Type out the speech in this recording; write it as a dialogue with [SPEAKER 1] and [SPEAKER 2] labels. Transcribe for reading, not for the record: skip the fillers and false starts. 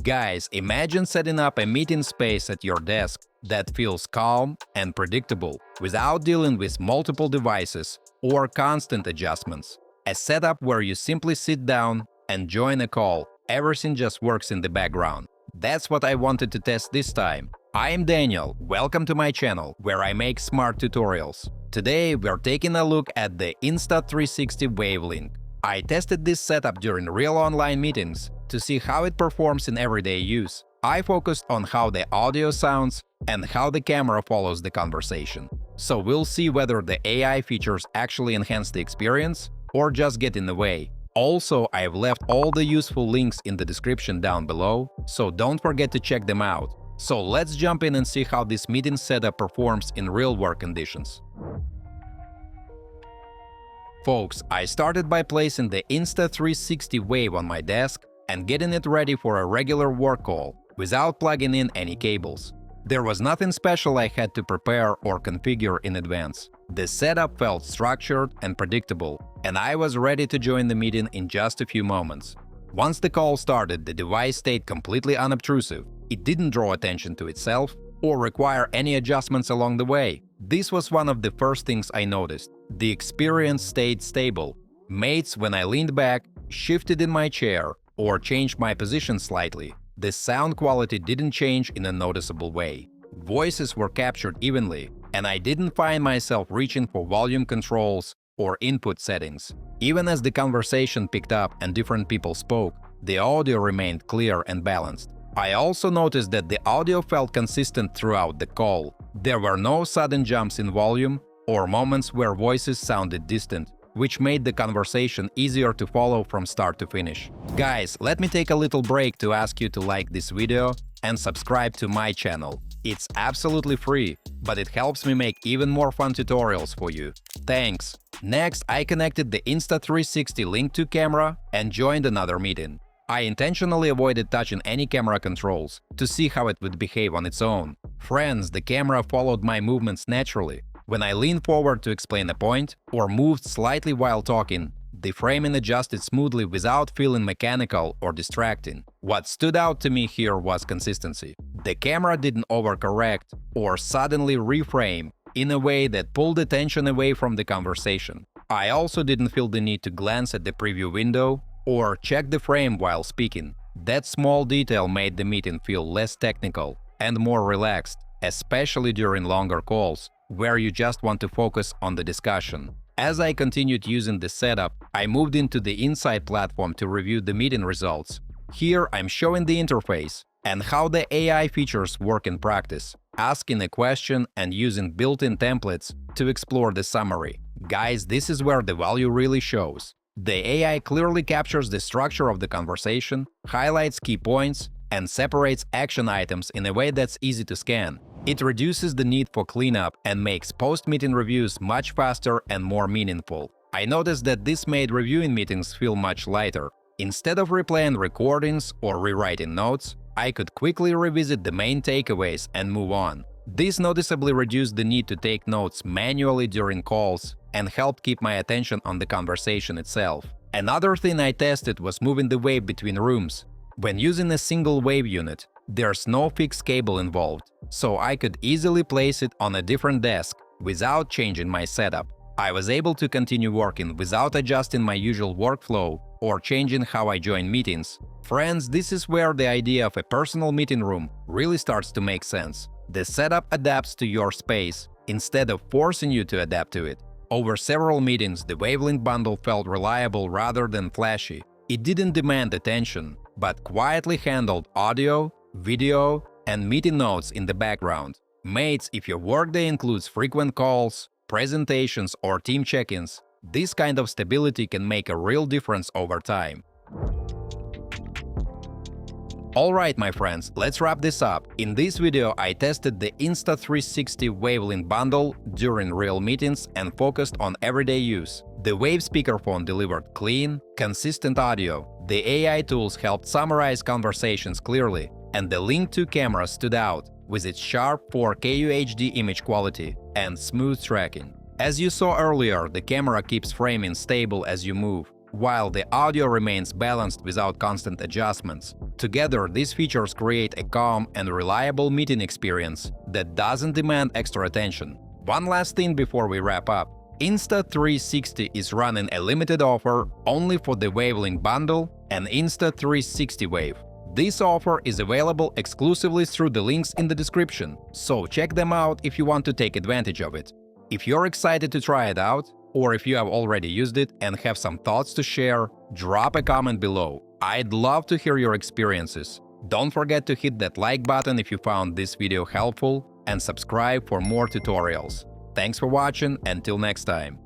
[SPEAKER 1] Guys, imagine setting up a meeting space at your desk that feels calm and predictable without dealing with multiple devices or constant adjustments. A setup where you simply sit down and join a call. Everything just works in the background. That's what I wanted to test this time. I am Daniel, welcome to my channel, where I make smart tutorials. Today we're taking a look at the Insta360 WaveLink. I tested this setup during real online meetings to see how it performs in everyday use. I focused on how the audio sounds and how the camera follows the conversation. So we'll see whether the AI features actually enhance the experience or just get in the way. Also, I've left all the useful links in the description down below, so don't forget to check them out. So let's jump in and see how this meeting setup performs in real work conditions. Folks, I started by placing the Insta360 Wave on my desk and getting it ready for a regular work call without plugging in any cables. There was nothing special I had to prepare or configure in advance. The setup felt structured and predictable, and I was ready to join the meeting in just a few moments. Once the call started, the device stayed completely unobtrusive. It didn't draw attention to itself or require any adjustments along the way. This was one of the first things I noticed. The experience stayed stable. Mates, when I leaned back, shifted in my chair, or changed my position slightly, the sound quality didn't change in a noticeable way. Voices were captured evenly, and I didn't find myself reaching for volume controls or input settings. Even as the conversation picked up and different people spoke, the audio remained clear and balanced. I also noticed that the audio felt consistent throughout the call. There were no sudden jumps in volume or moments where voices sounded distant, which made the conversation easier to follow from start to finish. Guys, let me take a little break to ask you to like this video and subscribe to my channel. It's absolutely free, but it helps me make even more fun tutorials for you. Thanks! Next, I connected the Insta360 Link to camera and joined another meeting. I intentionally avoided touching any camera controls to see how it would behave on its own. Friends, the camera followed my movements naturally. When I leaned forward to explain a point or moved slightly while talking, the framing adjusted smoothly without feeling mechanical or distracting. What stood out to me here was consistency. The camera didn't overcorrect or suddenly reframe in a way that pulled attention away from the conversation. I also didn't feel the need to glance at the preview window or check the frame while speaking. That small detail made the meeting feel less technical and more relaxed, especially during longer calls, where you just want to focus on the discussion. As I continued using the setup, I moved into the Insight platform to review the meeting results. Here I'm showing the interface and how the AI features work in practice, asking a question and using built-in templates to explore the summary. Guys, this is where the value really shows. The AI clearly captures the structure of the conversation, highlights key points, and separates action items in a way that's easy to scan. It reduces the need for cleanup and makes post-meeting reviews much faster and more meaningful. I noticed that this made reviewing meetings feel much lighter. Instead of replaying recordings or rewriting notes, I could quickly revisit the main takeaways and move on. This noticeably reduced the need to take notes manually during calls and helped keep my attention on the conversation itself. Another thing I tested was moving the wave between rooms. When using a single wave unit, there's no fixed cable involved, so I could easily place it on a different desk without changing my setup. I was able to continue working without adjusting my usual workflow or changing how I join meetings. Friends, this is where the idea of a personal meeting room really starts to make sense. The setup adapts to your space instead of forcing you to adapt to it. Over several meetings, the WaveLink Bundle felt reliable rather than flashy. It didn't demand attention, but quietly handled audio, video, and meeting notes in the background. Mates, if your workday includes frequent calls, presentations, or team check-ins, this kind of stability can make a real difference over time. Alright, my friends, let's wrap this up. In this video, I tested the Insta360 WaveLink Bundle during real meetings and focused on everyday use. The Wave speakerphone delivered clean, consistent audio, the AI tools helped summarize conversations clearly, and the Link to camera stood out with its sharp 4K UHD image quality and smooth tracking. As you saw earlier, the camera keeps framing stable as you move, while the audio remains balanced without constant adjustments. Together, these features create a calm and reliable meeting experience that doesn't demand extra attention. One last thing before we wrap up. Insta360 is running a limited offer only for the WaveLink Bundle and Insta360 Wave. This offer is available exclusively through the links in the description, so check them out if you want to take advantage of it. If you're excited to try it out, or if you have already used it and have some thoughts to share, drop a comment below. I'd love to hear your experiences. Don't forget to hit that like button if you found this video helpful and subscribe for more tutorials. Thanks for watching, until next time.